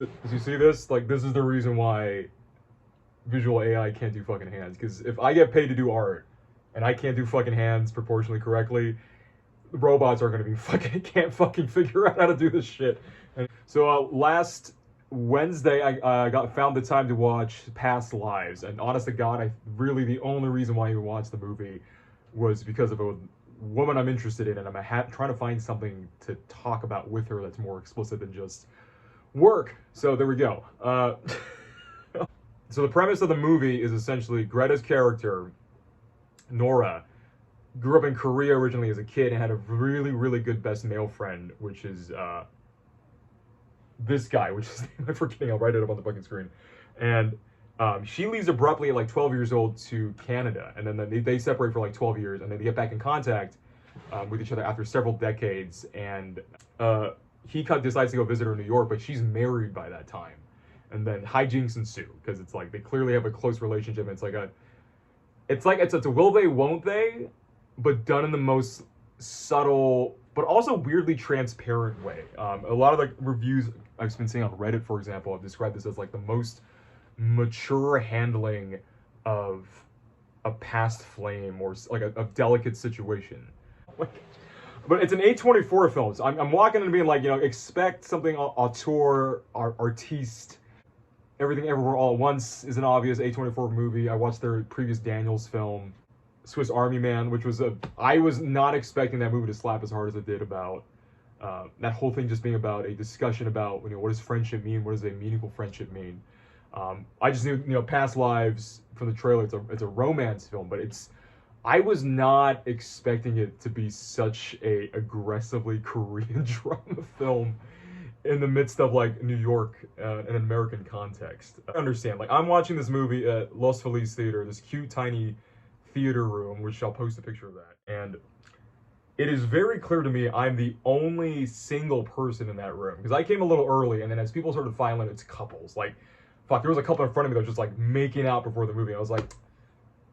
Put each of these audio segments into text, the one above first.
As you see this, like, this is the reason why visual AI can't do fucking hands. Because if I get paid to do art and I can't do fucking hands proportionally correctly, the robots are gonna be fucking can't fucking figure out how to do this shit. And so last Wednesday, I got found the time to watch Past Lives, and honest to God, I really the only reason why I even watched the movie was because of a woman I'm interested in, and I'm trying to find something to talk about with her that's more explicit than just work. So there we go. So the premise of the movie is essentially Greta's character, Nora, grew up in Korea originally as a kid and had a really, really good best male friend, which is this guy, which is I'm forgetting. I'll write it up on the fucking screen. And she leaves abruptly at like 12 years old to Canada, and then they separate for like 12 years, and then they get back in contact with each other after several decades. And he decides to go visit her in New York, but she's married by that time. And then hijinks ensue because it's like they clearly have a close relationship. And it's a will they, won't they, but done in the most subtle, but also weirdly transparent way. A lot of the reviews I've been seeing on Reddit, for example, have described this as like the most mature handling of a past flame or like a delicate situation. Like, but it's an A24 film, so I'm walking in being like, expect something auteur, artiste. Everything Everywhere All at Once is an obvious A24 movie. I watched their previous Daniels film, Swiss Army Man, which was I was not expecting that movie to slap as hard as it did about that whole thing just being about a discussion about what does friendship mean, what does a meaningful friendship mean. I just knew Past Lives from the trailer. It's a romance film, but I was not expecting it to be such a aggressively Korean drama film in the midst of like New York and an American context. I understand. Like, I'm watching this movie at Los Feliz Theater, this cute tiny theater room, which I'll post a picture of that. And it is very clear to me I'm the only single person in that room because I came a little early, and then as people started filing, it's couples. Like, fuck, there was a couple in front of me that was just like making out before the movie. I was like,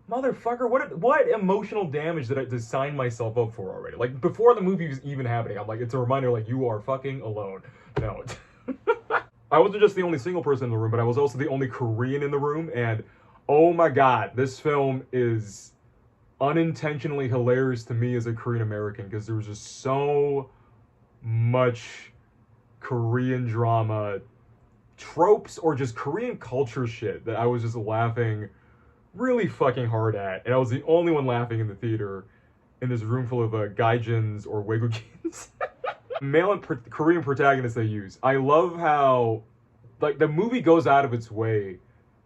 motherfucker, what emotional damage did I sign myself up for already? Like, before the movie was even happening, I'm like, it's a reminder, like, you are fucking alone. No. I wasn't just the only single person in the room, but I was also the only Korean in the room, and oh my god, this film is unintentionally hilarious to me as a Korean American because there was just so much Korean drama tropes or just Korean culture shit that I was just laughing really fucking hard at, and I was the only one laughing in the theater in this room full of gaijins or Weigukins. Male and Korean protagonists they use. I love how, like, the movie goes out of its way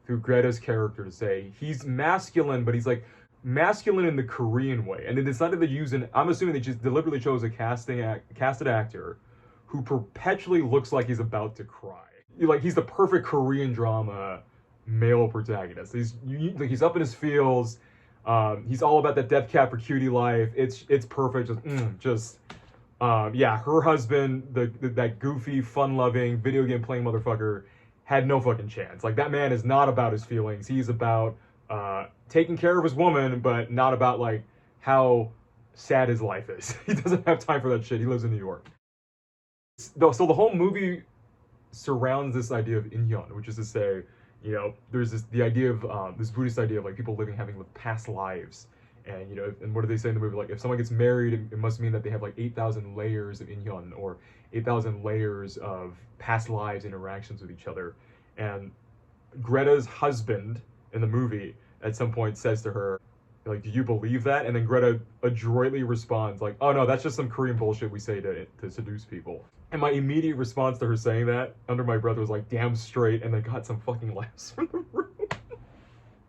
through Greta's character to say he's masculine, but he's like masculine in the Korean way. And they decided to use I'm assuming they just deliberately chose a casted actor who perpetually looks like he's about to cry. Like, he's the perfect Korean drama male protagonist. He's up in his feels. He's all about that death cab for cutie life. It's perfect. Yeah, her husband, that goofy, fun-loving, video game playing motherfucker, had no fucking chance. Like, that man is not about his feelings. He's about taking care of his woman, but not about like how sad his life is. He doesn't have time for that shit. He lives in New York. So the whole movie surrounds this idea of inhyun, which is to say, there's the idea of this Buddhist idea of like people having past lives. And and what do they say in the movie? Like, if someone gets married, it must mean that they have like 8,000 layers of inhyun, or 8,000 layers of past lives interactions with each other. And Greta's husband in the movie at some point says to her, like, do you believe that? And then Greta adroitly responds like, oh no, that's just some Korean bullshit we say to seduce people. And my immediate response to her saying that under my breath was like, damn straight, and then got some fucking laughs from the room.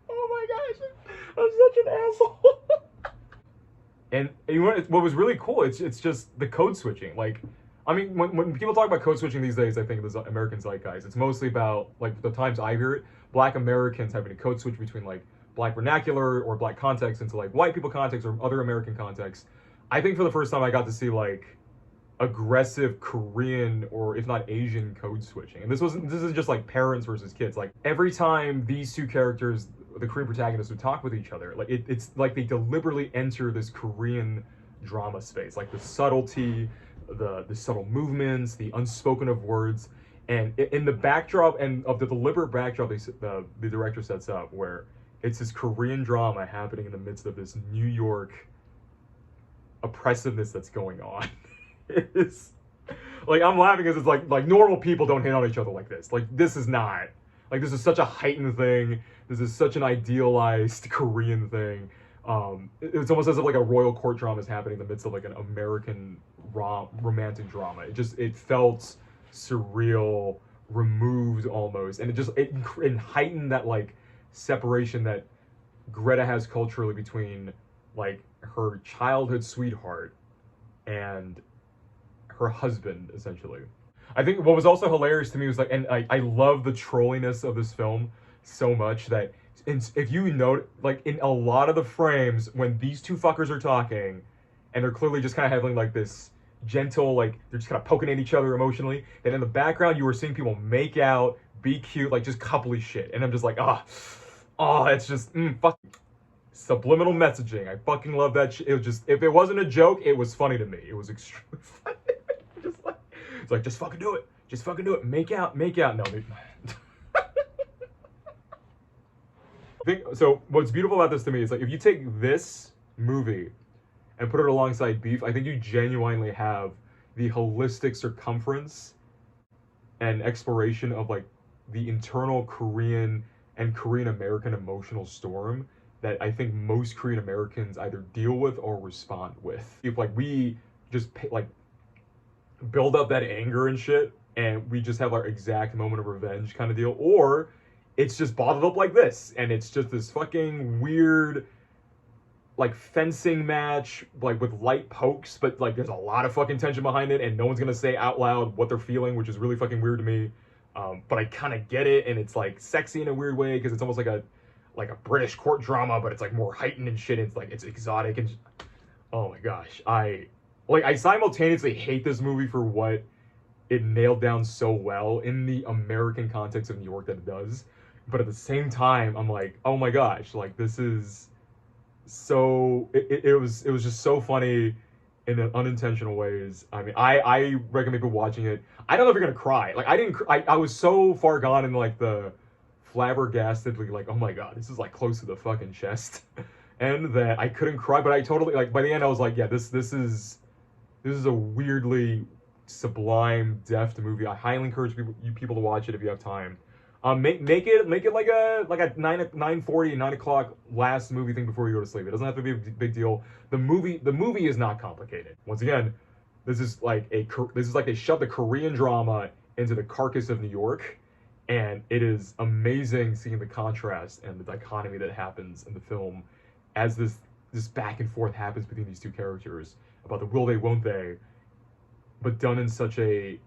Oh my gosh, I'm such an asshole. And what was really cool, it's just the code switching. Like, I mean, when people talk about code switching these days, I think of the American zeitgeist. It's mostly about, like, the times I hear it, Black Americans having to code switch between like Black vernacular or Black context into like white people context or other American context. I think for the first time I got to see like aggressive Korean or if not Asian code switching. And this isn't just like parents versus kids. Like, every time these two characters, the Korean protagonists, would talk with each other, like it's like they deliberately enter this Korean drama space. Like, the subtlety, the subtle movements, the unspoken of words. And in the backdrop and of the deliberate backdrop the director sets up, where it's this Korean drama happening in the midst of this New York oppressiveness that's going on. It's like I'm laughing because it's like normal people don't hit on each other like this. Like this is not like this is such a heightened thing. This is such an idealized Korean thing. It's almost as if like a royal court drama is happening in the midst of like an American romantic drama. It felt surreal, removed almost, and it heightened that like separation that Greta has culturally between like her childhood sweetheart and her husband, essentially. I think what was also hilarious to me was like, and I love the trolliness of this film so much that if you note, like in a lot of the frames when these two fuckers are talking, and they're clearly just kind of having like this gentle, like they're just kind of poking at each other emotionally, and in the background you were seeing people make out, be cute, like just coupley shit, and I'm just like, it's just fuck. Subliminal messaging. I fucking love that shit. It was just, if it wasn't a joke, it was funny to me. It was extremely funny. It's like, just fucking do it. Just fucking do it. Make out. No, so what's beautiful about this to me is like, if you take this movie and put it alongside Beef, I think you genuinely have the holistic circumference and exploration of like the internal Korean and Korean American emotional storm that I think most Korean Americans either deal with or respond with. If like we just like build up that anger and shit, and we just have our exact moment of revenge kind of deal, or it's just bottled up like this, and it's just this fucking weird like fencing match, like with light pokes, but like there's a lot of fucking tension behind it, and no one's gonna say out loud what they're feeling, which is really fucking weird to me. But I kind of get it, and it's like sexy in a weird way because it's almost like a British court drama, but it's like more heightened and shit. It's like it's exotic and oh my gosh, I simultaneously hate this movie for what it nailed down so well in the American context of New York that it does, but at the same time I'm like, oh my gosh, like this is so it was just so funny in unintentional ways. I mean, I recommend people watching it. I don't know if you're gonna cry. Like I was so far gone in like the flabbergastedly like, oh my god, this is like close to the fucking chest, and that I couldn't cry, but I totally like by the end I was like, yeah, this is a weirdly sublime, deft movie. I highly encourage people to watch it if you have time. Make it like a 9:40, 9 o'clock last movie thing before you go to sleep. It doesn't have to be a big deal. The movie is not complicated. Once again, this is like they shoved the Korean drama into the carcass of New York. And it is amazing seeing the contrast and the dichotomy that happens in the film as this back and forth happens between these two characters about the will they, won't they, but done in such a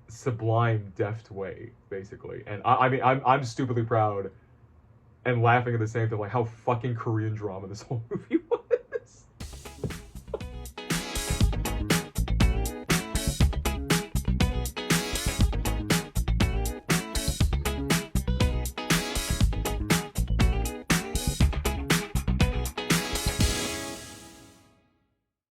sublime, deft way, basically. And I mean, I'm stupidly proud and laughing at the same time, like how fucking Korean drama this whole movie